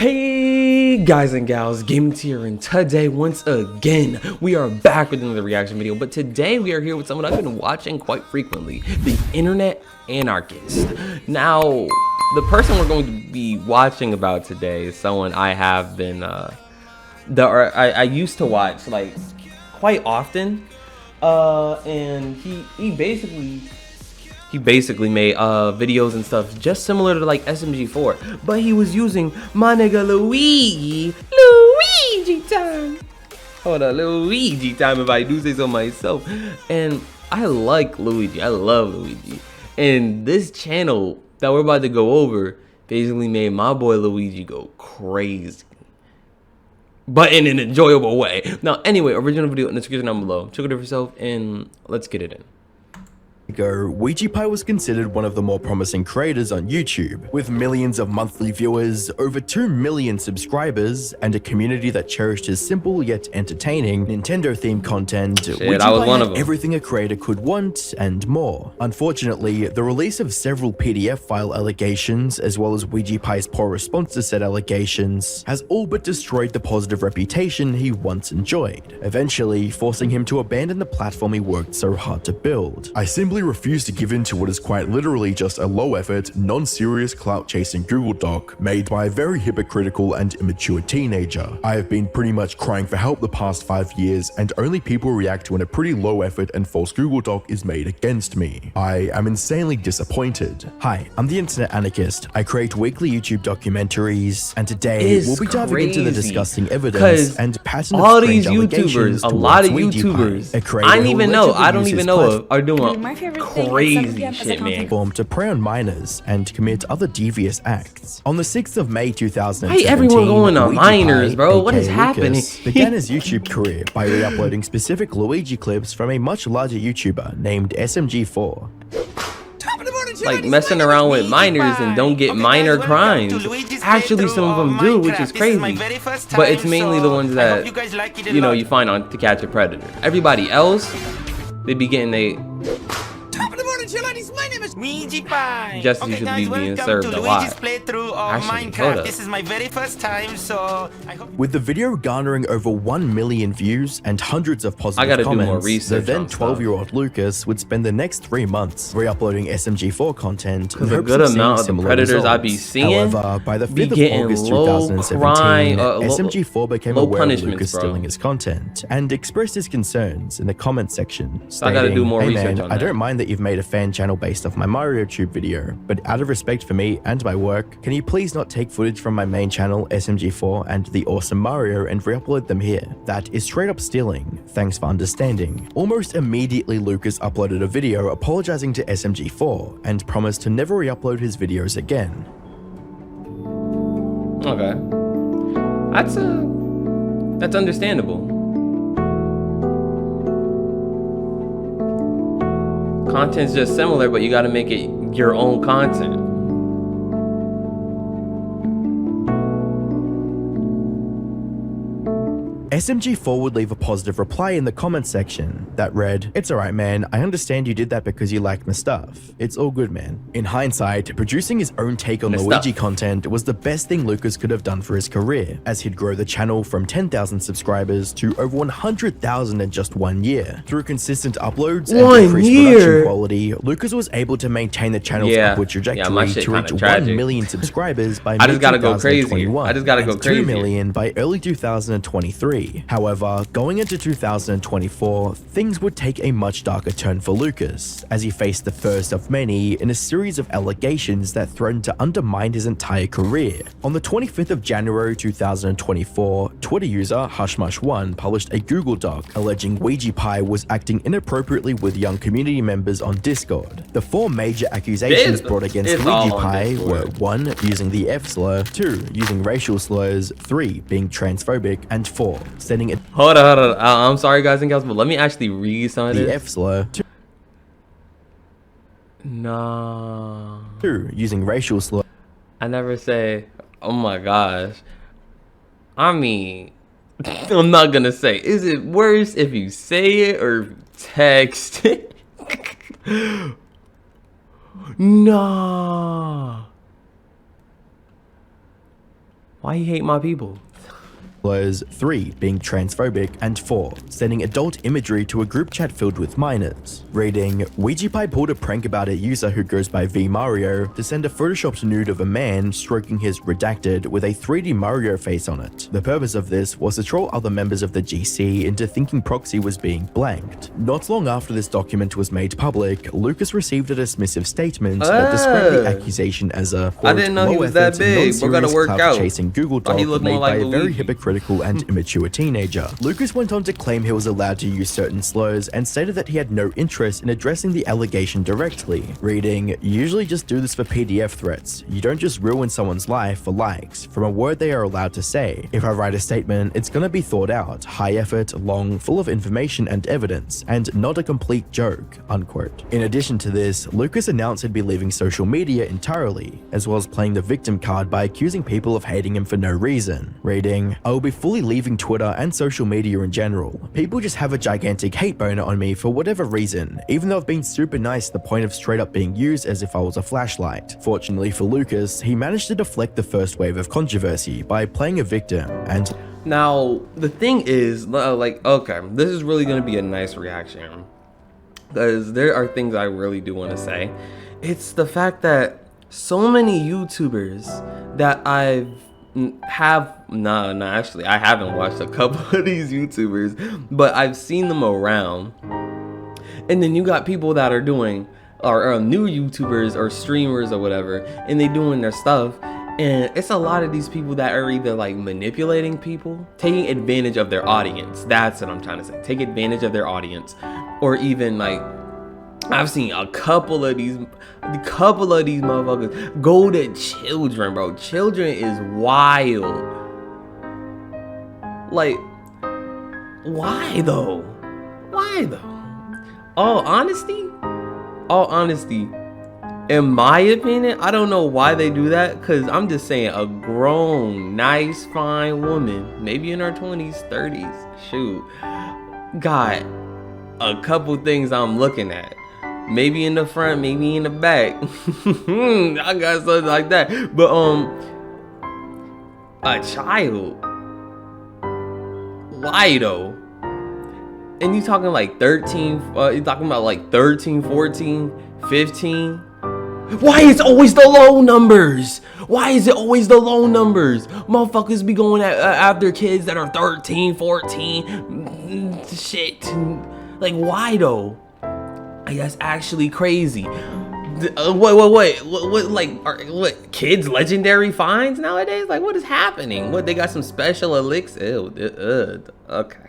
Hey guys and gals, Gaming here, and today once again we are back with another reaction video. But today we are here with someone I've been watching quite frequently, the internet anarchist. Now, the person we're going to be watching about today is someone I have been I used to watch like quite often, and he basically made videos and stuff just similar to like SMG4, but he was using my nigga Luigi time. Hold on, Luigi time, if I do say so myself. And I like Luigi, I love Luigi. And this channel that we're about to go over basically made my boy Luigi go crazy, but in an enjoyable way. Now, anyway, original video in the description down below. Check it out for yourself, and let's get it in. Ouijie was considered one of the more promising creators on YouTube, with millions of monthly viewers, over 2 million subscribers, and a community that cherished his simple yet entertaining Nintendo-themed content. Ouijie had everything a creator could want and more. Unfortunately, the release of several PDF file allegations, as well as Ouijie's poor response to said allegations, has all but destroyed the positive reputation he once enjoyed, eventually forcing him to abandon the platform he worked so hard to build. I simply refuse to give in to what is quite literally just a low-effort, non-serious clout-chasing Google Doc made by a very hypocritical and immature teenager. I have been pretty much crying for help the past 5 years, and only people react to when a pretty low-effort and false Google Doc is made against me. I am insanely disappointed. Hi, I'm the Internet Anarchist. I create weekly YouTube documentaries, and today we'll be diving into the disgusting evidence and pattern of strange allegations a lot of YouTubers, I don't even know are doing crazy shit, man. To prey on minors and commit other devious acts. On the 6th of May 2017, hey, everyone going on minors, bro. What is happening? Began his YouTube career by re-uploading specific Luigi clips from a much larger YouTuber named SMG4. Like messing around with minors and don't get minor crimes. Actually, some of them do, which is crazy. But it's mainly the ones that, you know, you find on To Catch a Predator. Everybody else, they be getting justice should be being served a lot. Actually, this is my very first time, so with the video garnering over 1 million views and hundreds of positive comments, the then 12-year-old Lucas would spend the next 3 months re-uploading SMG4 content. Because a good amount of the predators I be seeing, however, by the 5th of August 2017, SMG4 became aware of Lucas stealing his content and expressed his concerns in the comment section, stating, I gotta do more research on that. I don't mind that you've made a fan channel based off my Mario Tube video, but out of respect for me and my work, can you please not take footage from my main channel SMG4 and the awesome Mario and re-upload them here? That is straight up stealing. Thanks for understanding. Almost immediately, Lucas uploaded a video apologizing to SMG4 and promised to never re-upload his videos again. Okay, that's understandable. Content's just similar, but you got to make it your own content. SMG4 would leave a positive reply in the comment section that read, "It's alright, man, I understand you did that because you liked my stuff. It's all good, man." In hindsight, producing his own take on Luigi content was the best thing Lucas could have done for his career, as he'd grow the channel from 10,000 subscribers to over 100,000 in just 1 year. Through consistent uploads and increased production quality, Lucas was able to maintain the channel's upward trajectory to reach 1 million subscribers by mid-2021 and 2 million by early 2023. However, going into 2024, things would take a much darker turn for Lucas, as he faced the first of many in a series of allegations that threatened to undermine his entire career. On the 25th of January 2024, Twitter user Hushmush1 published a Google Doc alleging Ouijie was acting inappropriately with young community members on Discord. The 4 major accusations brought against Ouijie were 1. Using the F slur, 2. Using racial slurs, 3. Being transphobic, and 4. Sending it. Hold on. I'm sorry, guys and gals, but let me actually read some of this. The F slur. No. 2. Using racial slur. I never say. Oh my gosh. I mean, I'm not gonna say. Is it worse if you say it or text it? No. Why he hate my people? 3. Being transphobic, and 4. Sending adult imagery to a group chat filled with minors. Reading, Ouija Pie pulled a prank about a user who goes by V Mario to send a photoshopped nude of a man stroking his redacted with a 3D Mario face on it. The purpose of this was to troll other members of the GC into thinking Proxy was being blanked. Not long after this document was made public, Lucas received a dismissive statement that described the accusation as a quote, I didn't know he was that big. We're gonna work out. Chasing Google Doc He looked made more by like a very Luigi. hypocritical and immature teenager. Lucas went on to claim he was allowed to use certain slurs and stated that he had no interest in addressing the allegation directly. Reading, usually just do this for PDF threats. You don't just ruin someone's life for likes from a word they are allowed to say. If I write a statement, it's gonna be thought out, high effort, long, full of information and evidence, and not a complete joke, unquote. In addition to this, Lucas announced he'd be leaving social media entirely, as well as playing the victim card by accusing people of hating him for no reason. Reading, I will be fully leaving Twitter and social media in general. People just have a gigantic hate boner on me for whatever reason, even though I've been super nice to the point of straight up being used as if I was a flashlight. Fortunately for Lucas, he managed to deflect the first wave of controversy by playing a victim and Now, the thing is, like, okay, this is really going to be a nice reaction. Because there are things I really do want to say. It's the fact that so many YouTubers that I haven't watched a couple of these YouTubers, but I've seen them around. And then you got people that are doing, or new YouTubers or streamers or whatever, and they doing their stuff. And it's a lot of these people that are either like manipulating people, taking advantage of their audience. That's what I'm trying to say. Take advantage of their audience. Or even like, I've seen a couple of these motherfuckers go to children, bro. Children is wild. Like, why though? Why though? All honesty, in my opinion, I don't know why they do that, because I'm just saying a grown, nice, fine woman, maybe in her 20s, 30s, shoot, got a couple things I'm looking at. Maybe in the front, maybe in the back. I got something like that. But, a child. Why though? And you talking like 13, you talking about like 13, 14, 15? Why is it always the low numbers? Why is it always the low numbers? Motherfuckers be going after kids that are 13, 14. Shit. Like, why though? Like, that's actually crazy. What kids legendary finds nowadays? Like, what is happening? What, they got some special elixir? Okay.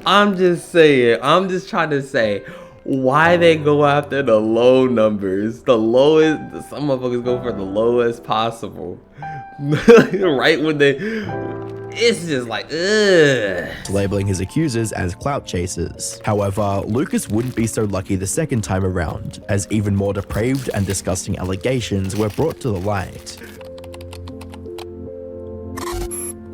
I'm just trying to say why they go after the low numbers. The lowest, some motherfuckers go for the lowest possible. Right when it's just like, ugh. labeling his accusers as clout chasers. However, Lucas wouldn't be so lucky the second time around, as even more depraved and disgusting allegations were brought to the light.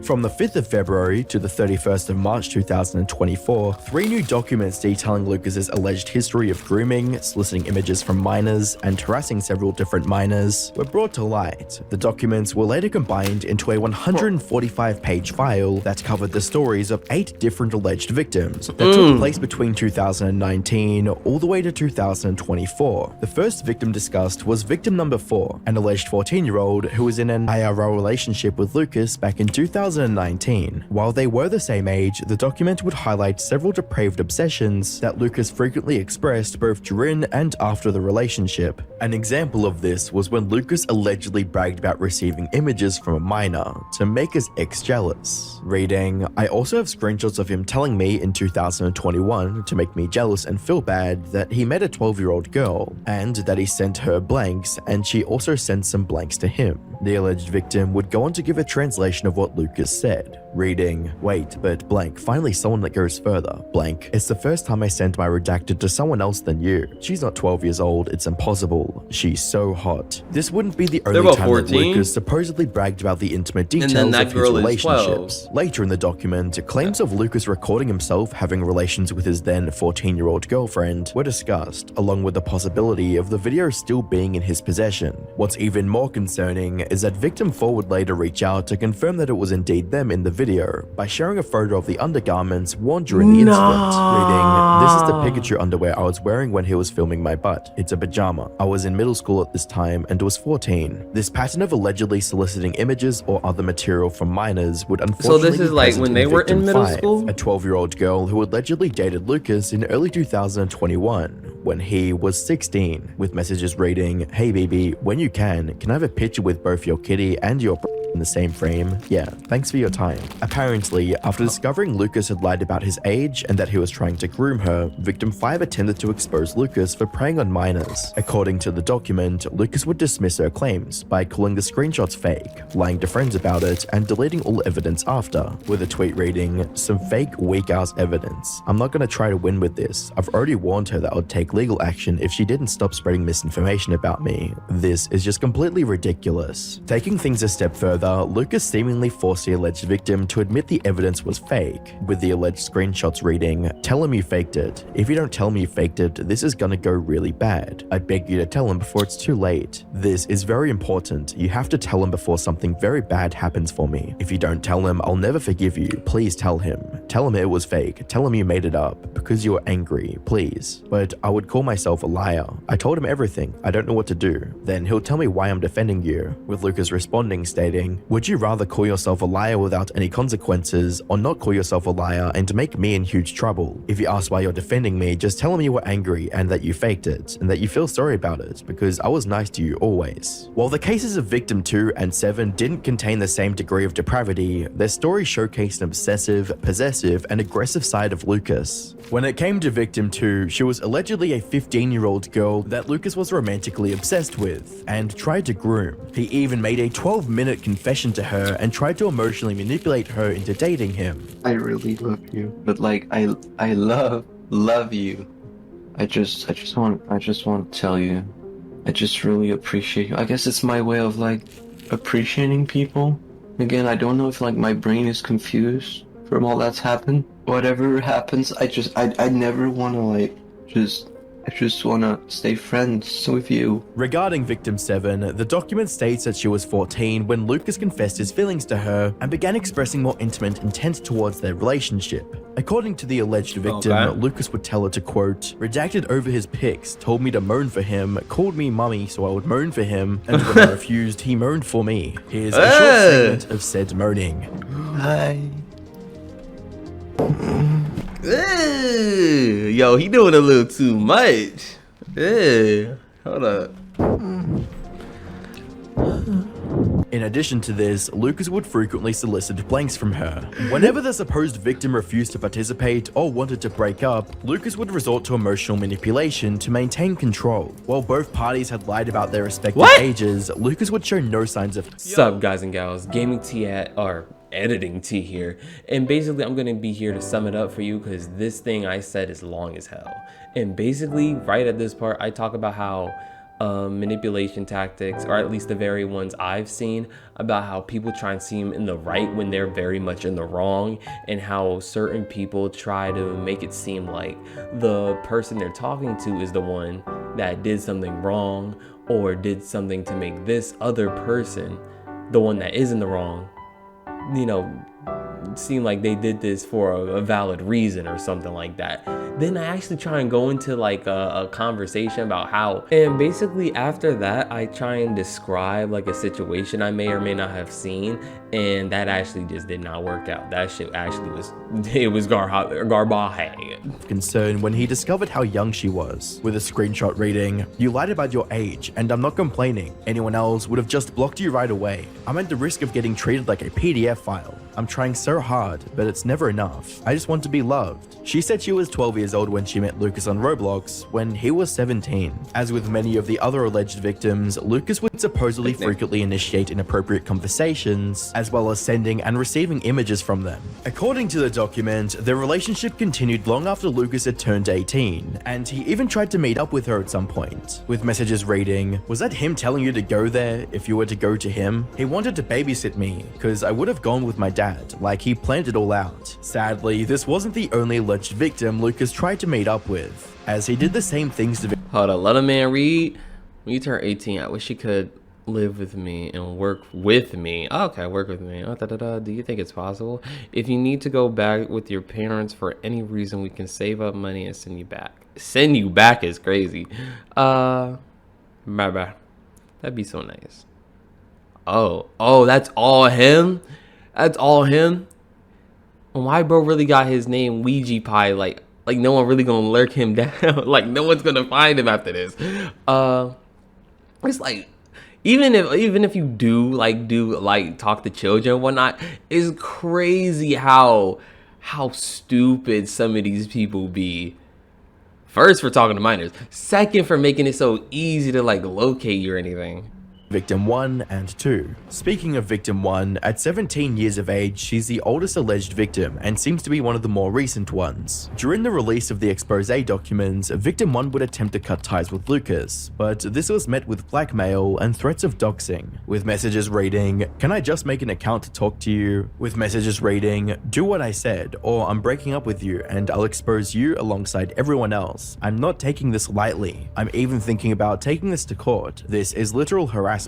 From the 5th of February to the 31st of March 2024, 3 new documents detailing Lucas's alleged history of grooming, soliciting images from minors, and harassing several different minors were brought to light. The documents were later combined into a 145-page file that covered the stories of 8 different alleged victims that took place between 2019 all the way to 2024. The first victim discussed was victim number 4, an alleged 14-year-old who was in an IRL relationship with Lucas back in 2019. While they were the same age, the document would highlight several depraved obsessions that Lucas frequently expressed both during and after the relationship. An example of this was when Lucas allegedly bragged about receiving images from a minor to make his ex jealous. Reading, I also have screenshots of him telling me in 2021 to make me jealous and feel bad that he met a 12-year-old girl and that he sent her blanks and she also sent some blanks to him. The alleged victim would go on to give a translation of what Lucas Lucas said, reading, wait, but blank, finally someone that goes further, blank. It's the first time I sent my redacted to someone else than you. She's not 12 years old, it's impossible. She's so hot. This wouldn't be the only time 14. that Lucas supposedly bragged about the intimate details that of his girl is relationships. 12. Later in the document, claims of Lucas recording himself having relations with his then 14-year-old girlfriend were discussed, along with the possibility of the video still being in his possession. What's even more concerning is that victim 4 would later reach out to confirm that it was indeed them in the video by sharing a photo of the undergarments worn during the incident, reading, "This is the Pikachu underwear I was wearing when he was filming my butt. It's a pajama. I was in middle school at this time and was 14. This pattern of allegedly soliciting images or other material from minors would unfortunately this is be like present when they were in victim middle 5, school? a 12-year-old girl who allegedly dated Lucas in early 2021 when he was 16, with messages reading, "Hey baby, when you can I have a picture with both your kitty and your in the same frame? Yeah, thanks for your time." Apparently, after discovering Lucas had lied about his age and that he was trying to groom her, victim 5 attempted to expose Lucas for preying on minors. According to the document, Lucas would dismiss her claims by calling the screenshots fake, lying to friends about it, and deleting all evidence after, with a tweet reading, "Some fake, weak-ass evidence. I'm not gonna try to win with this. I've already warned her that I would take legal action if she didn't stop spreading misinformation about me. This is just completely ridiculous." Taking things a step further, Lucas seemingly forced the alleged victim to admit the evidence was fake, with the alleged screenshots reading, "Tell him you faked it. If you don't tell me you faked it, this is gonna go really bad. I beg you to tell him before it's too late. This is very important. You have to tell him before something very bad happens for me. If you don't tell him, I'll never forgive you. Please tell him. Tell him it was fake. Tell him you made it up because you were angry, please. But I would call myself a liar. I told him everything. I don't know what to do. Then he'll tell me why I'm defending you," with Lucas responding stating, "Would you rather call yourself a liar without any consequences or not call yourself a liar and to make me in huge trouble? If you ask why you're defending me, just tell him you were angry and that you faked it and that you feel sorry about it because I was nice to you always." While the cases of victim 2 and 7 didn't contain the same degree of depravity, their stories showcased an obsessive, possessive, and aggressive side of Lucas. When it came to victim 2, she was allegedly a 15-year-old girl that Lucas was romantically obsessed with and tried to groom. He even made a 12-minute confession to her and tried to emotionally manipulate her into dating him. "I really love you, but like I love you. I just want to tell you, I just really appreciate you. I guess it's my way of like appreciating people. Again, I don't know if like my brain is confused from all that's happened. Whatever happens, I never want to like I just want to stay friends with you." Regarding victim 7, the document states that she was 14 when Lucas confessed his feelings to her and began expressing more intimate intent towards their relationship. According to the alleged victim, Lucas would tell her to quote, "Redacted over his pics, told me to moan for him, called me mummy so I would moan for him, and when I refused, he moaned for me. Here's a short segment of said moaning." Hi. Yo, he doing a little too much. Hold up. In addition to this, Lucas would frequently solicit blanks from her. Whenever the supposed victim refused to participate or wanted to break up, Lucas would resort to emotional manipulation to maintain control. While both parties had lied about their respective ages, Lucas would show no signs of— Sup guys and gals, Gaming T or Editing T here, and basically I'm gonna be here to sum it up for you because this thing I said is long as hell. And basically right at this part I talk about how manipulation tactics, or at least the very ones I've seen, about how people try and seem in the right when they're very much in the wrong, and how certain people try to make it seem like the person they're talking to is the one that did something wrong or did something to make this other person, the one that is in the wrong, you know, seem like they did this for a valid reason or something like that. Then I actually try and go into like a conversation about how, and basically after that I try and describe like a situation I may or may not have seen, and that actually just did not work out. That shit actually was garbage. Concern when he discovered how young she was, with a screenshot reading, "You lied about your age, and I'm not complaining. Anyone else would have just blocked you right away. I'm at the risk of getting treated like a PDF file. I'm trying so hard, but it's never enough. I just want to be loved. She said she was 12 years old when she met Lucas on Roblox, when he was 17. As with many of the other alleged victims, Lucas would supposedly frequently initiate inappropriate conversations, as well as sending and receiving images from them. According to the document, their relationship continued long after Lucas had turned 18, and he even tried to meet up with her at some point, with messages reading, "Was that him telling you to go there if you were to go to him? He wanted to babysit me, cause I would have gone with my dad, like he planned it all out." Sadly, this wasn't the only alleged victim Lucas tried to meet up with, as he did the same things to Hold on, let a man read. When you turn 18, I wish you could live with me and work with me. Oh, okay, work with me. Oh, Do you think it's possible? If you need to go back with your parents for any reason, we can save up money and send you back. Send you back is crazy. Bye. That'd be so nice. Oh, that's all him? That's all him? Why bro really got his name Ouija Pie? Like no one really gonna lurk him down. Like no one's gonna find him after this. It's like even if you do talk to children and whatnot, it's crazy how stupid some of these people be. First, for talking to minors. Second, for making it so easy to like locate you or anything. Victim 1 and 2. Speaking of Victim 1, at 17 years of age, she's the oldest alleged victim and seems to be one of the more recent ones. During the release of the expose documents, Victim 1 would attempt to cut ties with Lucas, but this was met with blackmail and threats of doxing, with messages reading, "Can I just make an account to talk to you?" With messages reading, "Do what I said, or I'm breaking up with you and I'll expose you alongside everyone else. I'm not taking this lightly. I'm even thinking about taking this to court. This is literal harassment."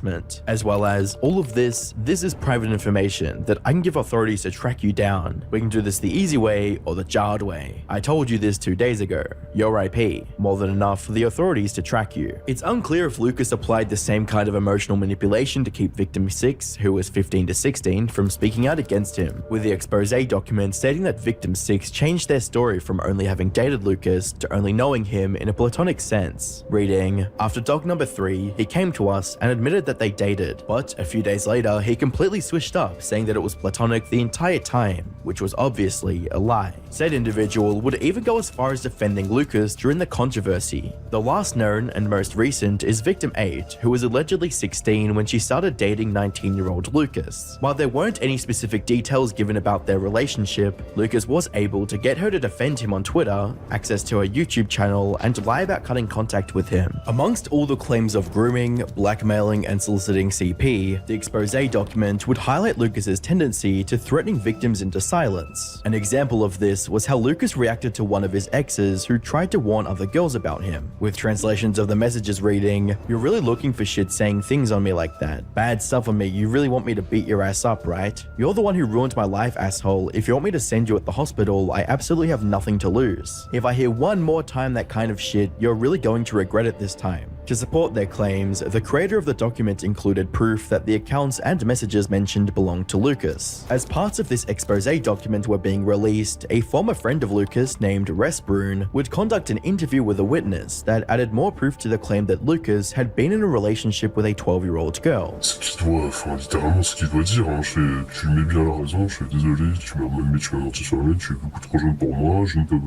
As well as, "All of this is private information that I can give authorities to track you down. We can do this the easy way or the jarred way. I told you this 2 days ago. You're IP. More than enough for the authorities to track you." It's unclear if Lucas applied the same kind of emotional manipulation to keep victim 6, who was 15 to 16, from speaking out against him, with the expose document stating that victim 6 changed their story from only having dated Lucas to only knowing him in a platonic sense, reading, "After doc number 3, he came to us and admitted that they dated, but a few days later he completely switched up, saying that it was platonic the entire time, which was obviously a lie." Said individual would even go as far as defending Lucas during the controversy. The last known and most recent is victim 8, who was allegedly 16 when she started dating 19-year-old Lucas. While there weren't any specific details given about their relationship, Lucas was able to get her to defend him on Twitter, access to a YouTube channel, and lie about cutting contact with him. Amongst all the claims of grooming, blackmailing, and soliciting CP, the expose document would highlight Lucas's tendency to threatening victims into silence. An example of this was how Lucas reacted to one of his exes who tried to warn other girls about him, with translations of the messages reading, "You're really looking for shit saying things on me like that. Bad stuff on me, you really want me to beat your ass up, right? You're the one who ruined my life, asshole. If you want me to send you at the hospital, I absolutely have nothing to lose. If I hear one more time that kind of shit, you're really going to regret it this time." To support their claims, the creator of the document included proof that the accounts and messages mentioned belonged to Lucas. As parts of this expose document were being released, a former friend of Lucas named Resbrun would conduct an interview with a witness that added more proof to the claim that Lucas had been in a relationship with a 12-year-old girl. Littéralement ce qu'il doit dire, hein. Tu mets bien la raison, je suis désolé, tu m'as menti sur la mienne, tu es beaucoup trop jeune pour moi, je ne peux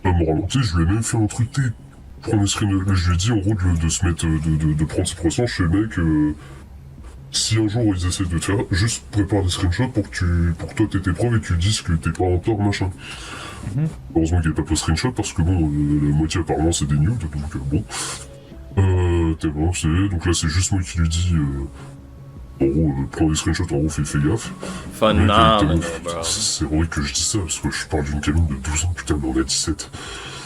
pas me ralentir, je lui ai même fait un truc, prendre des screens, je lui ai dit en gros de se mettre, de prendre ses précautions chez le mec, si un jour ils essaient de te faire, juste prépare des screenshots pour que toi t'aies tes preuves et que tu dises que t'es pas en tort, machin. Heureusement qu'il n'y a pas de screenshot parce que bon, la moitié apparemment c'est des nudes, donc bon. T'es lancé, donc là c'est juste moi qui lui dis, en gros, prends des screenshots, en gros fais gaffe. C'est vrai que je dis ça parce que je parle d'une gamine de 12 ans, putain mais on a 17.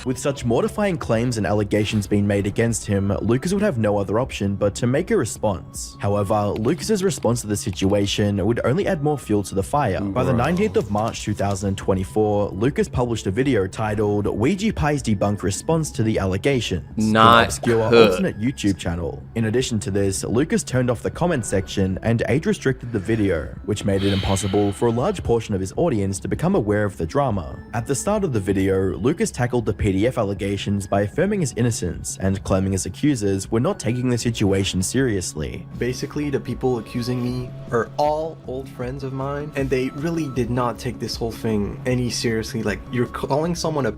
With such mortifying claims and allegations being made against him, Lucas would have no other option but to make a response. However, Lucas's response to the situation would only add more fuel to the fire. By the 19th of March 2024, Lucas published a video titled Ouija Pie's Debunk Response to the Allegations, an obscure alternate YouTube channel. In addition to this, Lucas turned off the comment section and age restricted the video, which made it impossible for a large portion of his audience to become aware of the drama. At the start of the video, Lucas tackled the PDF allegations by affirming his innocence and claiming his accusers were not taking the situation seriously. Basically, the people accusing me are all old friends of mine, and they really did not take this whole thing any seriously. Like, you're calling someone a...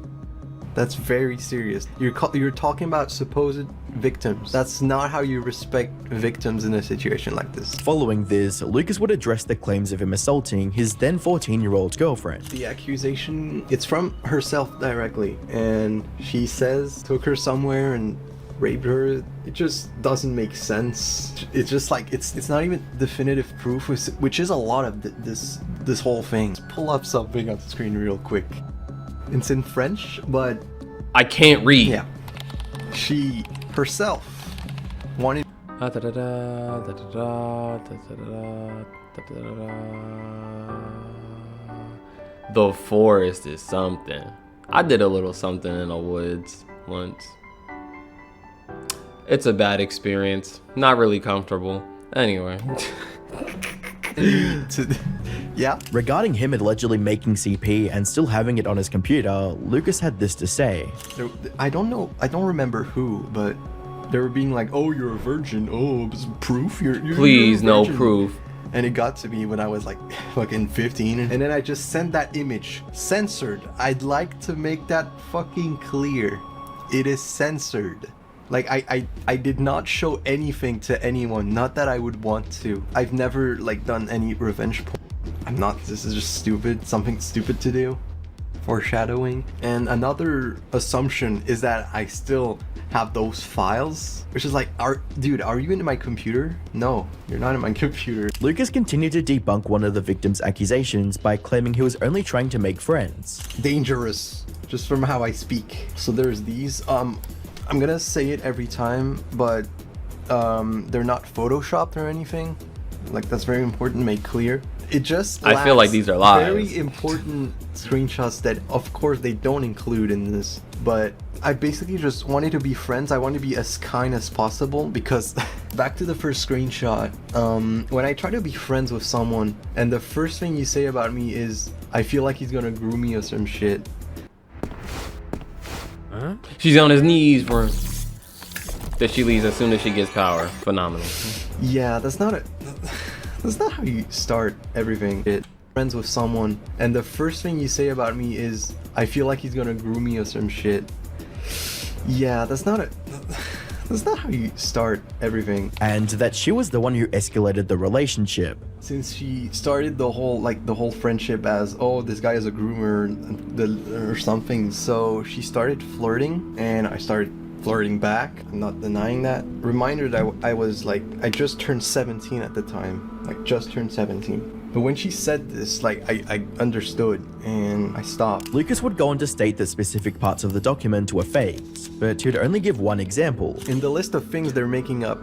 That's very serious. You're talking about supposed victims. That's not how you respect victims in a situation like this. Following this, Lucas would address the claims of him assaulting his then 14-year-old girlfriend. The accusation, it's from herself directly, and she says took her somewhere and raped her. It just doesn't make sense. It's just like it's not even definitive proof, which is a lot of this whole thing. Let's pull up something on the screen real quick. It's in French, but I can't read. yeah, she herself wanted. The forest is something. I did a little something in the woods once. It's a bad experience. Not really comfortable. Anyway. Yeah. Regarding him allegedly making CP and still having it on his computer, Lucas had this to say. I don't know. I don't remember who, but they were being like, "Oh, you're a virgin. Oh, proof. You're Please, you're a no virgin." proof. And it got to me when I was like fucking 15, and then I just sent that image censored. I'd like to make that fucking clear. It is censored. Like, I did not show anything to anyone. Not that I would want to. I've never like done any revenge porn. I'm not. This is just stupid. Something stupid to do. Foreshadowing. And another assumption is that I still have those files, which is like, dude, are you in my computer? No, you're not in my computer. Lucas continued to debunk one of the victim's accusations by claiming he was only trying to make friends. Dangerous, just from how I speak. So there's these. I'm gonna say it every time, but they're not photoshopped or anything. Like, that's very important to make clear. It just I feel like these are lies. Very important screenshots that, of course, they don't include in this. But I basically just wanted to be friends. I want to be as kind as possible because back to the first screenshot. When I try to be friends with someone and the first thing you say about me is, I feel like he's gonna groom me or some shit. Huh? She's on his knees for him. That she leaves as soon as she gets power. Phenomenal. Yeah, that's not how you start everything. Friends with someone and the first thing you say about me is, I feel like he's gonna groom me or some shit. Yeah, that's not how you start everything. And that she was the one who escalated the relationship. Since she started the whole friendship as, oh, this guy is a groomer or something, so she started flirting and I started flirting back. I'm not denying that. Reminder that I was like, I just turned 17 at the time. Like, just turned 17. But when she said this, like, I understood and I stopped. Lucas would go on to state that specific parts of the document were fakes, but he'd only give one example. In the list of things they're making up,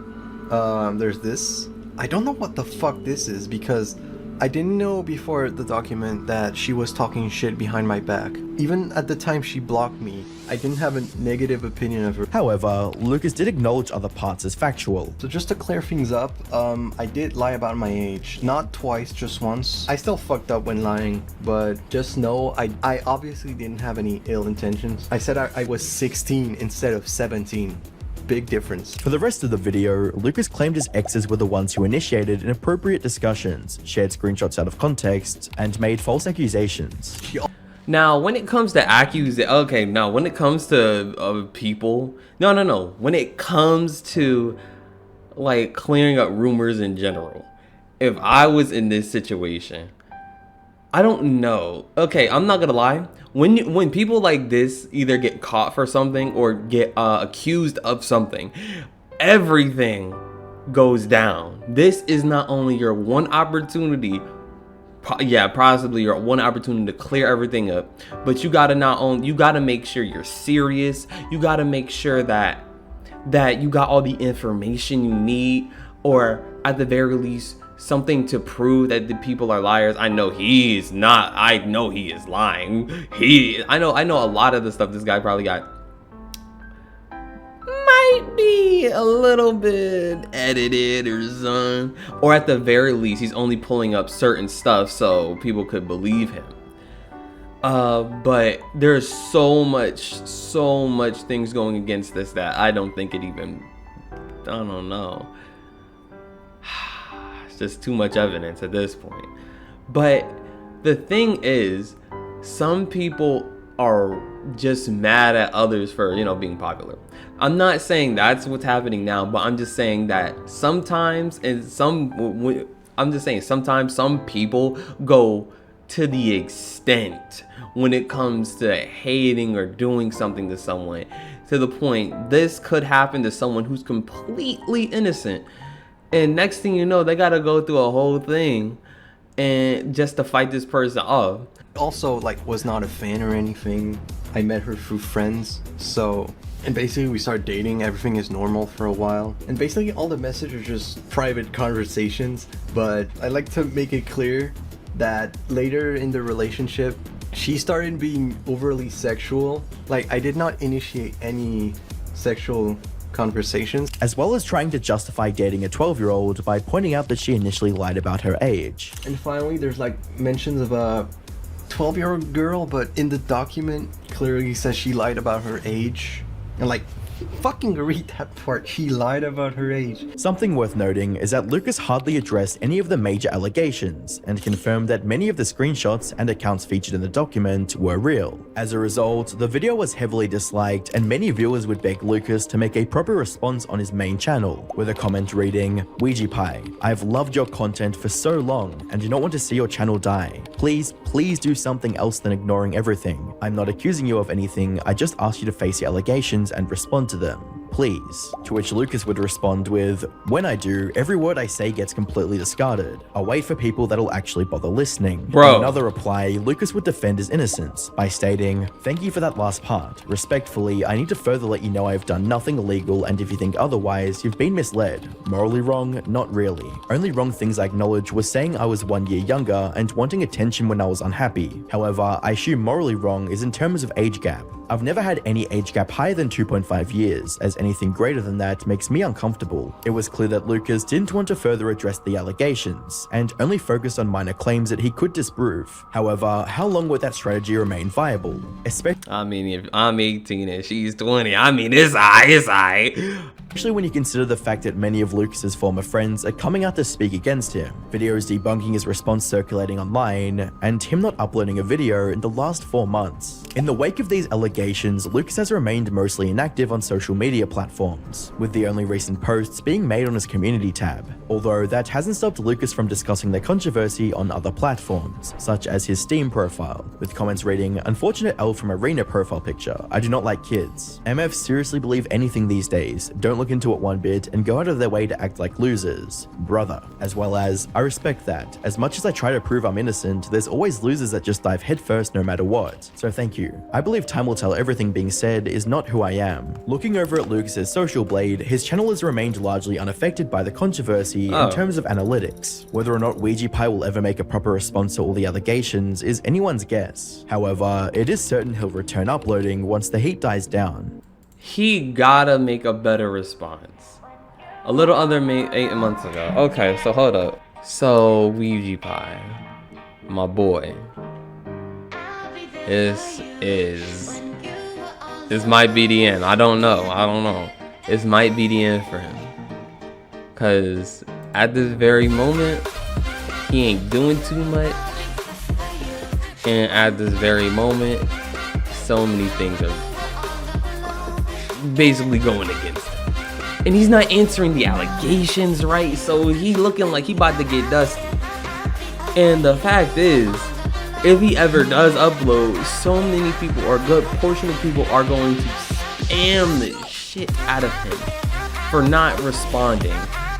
there's this. I don't know what the fuck this is because I didn't know before the document that she was talking shit behind my back. Even at the time she blocked me, I didn't have a negative opinion of her. However, Lucas did acknowledge other parts as factual. So just to clear things up, I did lie about my age. Not twice, just once. I still fucked up when lying, but just know I obviously didn't have any ill intentions. I said I was 16 instead of 17. Big difference. For the rest of the video, Lucas claimed his exes were the ones who initiated inappropriate discussions, shared screenshots out of context, and made false accusations. Now, when it comes to when it comes to people, no. When it comes to like clearing up rumors in general, if I was in this situation, I don't know. Okay, I'm not gonna lie. When people like this either get caught for something or get accused of something, everything goes down. This is not only your one opportunity, possibly your one opportunity to clear everything up, but you gotta make sure you're serious. You gotta make sure that you got all the information you need, or at the very least, something to prove that the people are liars. I know he is not. I know he is lying. I know a lot of the stuff this guy probably got might be a little bit edited or something. Or at the very least, he's only pulling up certain stuff so people could believe him. But there's so much things going against this that I don't think it even, I don't know. It's just too much evidence at this point. But the thing is, some people are just mad at others for, you know, being popular. I'm not saying that's what's happening now, but I'm just saying that sometimes, sometimes some people go to the extent when it comes to hating or doing something to someone, to the point this could happen to someone who's completely innocent, and next thing you know, they gotta go through a whole thing and just to fight this person off. Also, like, was not a fan or anything. I met her through friends, so, and basically we started dating. Everything is normal for a while, and basically all the messages are just private conversations. But I like to make it clear that later in the relationship, she started being overly sexual. Like, I did not initiate any sexual conversations. As well as trying to justify dating a 12-year-old by pointing out that she initially lied about her age. And finally, there's like mentions of a 12-year-old girl, but in the document clearly says she lied about her age. And like, fucking read that part. She lied about her age. Something worth noting is that Lucas hardly addressed any of the major allegations and confirmed that many of the screenshots and accounts featured in the document were real. As a result, the video was heavily disliked and many viewers would beg Lucas to make a proper response on his main channel, with a comment reading, "Ouija Pie, I've loved your content for so long and do not want to see your channel die. Please do something else than ignoring everything. I'm not accusing you of anything, I just asked you to face your allegations and respond to them. Please." To which Lucas would respond with, "When I do, every word I say gets completely discarded. I'll wait for people that'll actually bother listening." Bro. In another reply, Lucas would defend his innocence by stating, "Thank you for that last part. Respectfully, I need to further let you know I've done nothing illegal, and if you think otherwise, you've been misled. Morally wrong? Not really. Only wrong things I acknowledge was saying I was 1 year younger and wanting attention when I was unhappy. However, I assume morally wrong is in terms of age gap. I've never had any age gap higher than 2.5 years, as anything greater than that makes me uncomfortable." It was clear that Lucas didn't want to further address the allegations, and only focused on minor claims that he could disprove. However, how long would that strategy remain viable? I mean, if I'm 18 and she's 20, I mean, it's aight. Especially when you consider the fact that many of Lucas's former friends are coming out to speak against him, videos debunking his response circulating online, and him not uploading a video in the last 4 months. In the wake of these allegations, Lucas has remained mostly inactive on social media platforms, with the only recent posts being made on his community tab. Although that hasn't stopped Lucas from discussing the controversy on other platforms, such as his Steam profile, with comments reading, "Unfortunate L from Arena profile picture, I do not like kids. MFs seriously believe anything these days, don't look into it one bit and go out of their way to act like losers. Brother." As well as, "I respect that. As much as I try to prove I'm innocent, there's always losers that just dive headfirst no matter what. So thank you. I believe time will tell everything being said is not who I am." Looking over at Lucas's social blade, his channel has remained largely unaffected by the controversy in terms of analytics. Whether or not Ouija Pie will ever make a proper response to all the allegations is anyone's guess. However, it is certain he'll return uploading once the heat dies down. He gotta make a better response. A little under 8 months ago. Okay, so hold up. So, Ouija Pie, my boy. This might be the end. I don't know. This might be the end for him. Cause at this very moment, he ain't doing too much. And at this very moment, so many things are basically going against him. And he's not answering the allegations right, so he looking like he about to get dusty. And the fact is, if he ever does upload, so many people, or a good portion of people, are going to spam the shit out of him for not responding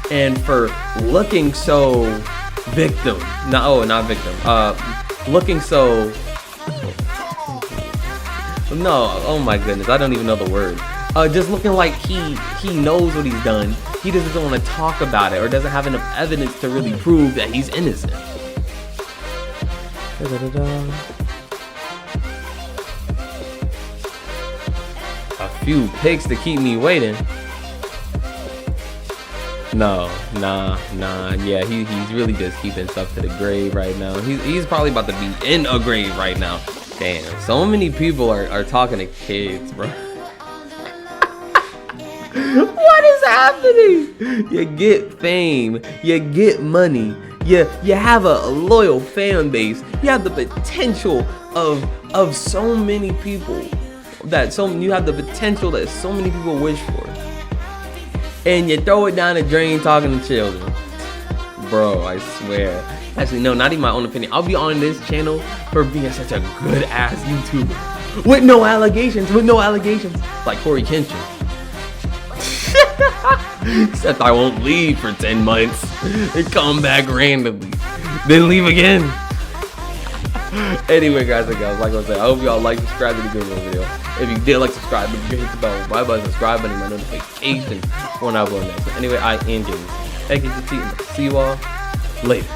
and for looking so victim. Not victim. Looking so. No, oh my goodness, I don't even know the word. Just looking like he knows what he's done. He doesn't want to talk about it or doesn't have enough evidence to really prove that he's innocent. A few pics to keep me waiting. Nah. Yeah, he's really just keeping stuff to the grave right now. He's probably about to be in a grave right now. Damn, so many people are talking to kids, bro. What is happening? You get fame, you get money, you have a loyal fan base, you have the potential of so many people you have the potential that so many people wish for, and you throw it down the drain talking to children. Bro, I swear. Actually, no, not even my own opinion. I'll be on this channel for being such a good ass YouTuber with no allegations, like Corey Kenshin. Except I won't leave for 10 months and come back randomly, then leave again. Anyway, guys and gals, like I said, I hope y'all like, subscribe to the good video. If you did like, subscribe, don't forget to hit the bell, button, subscribe button, my notification for when I upload next. Anyway, I am James. Thank you for seeing. See you all later.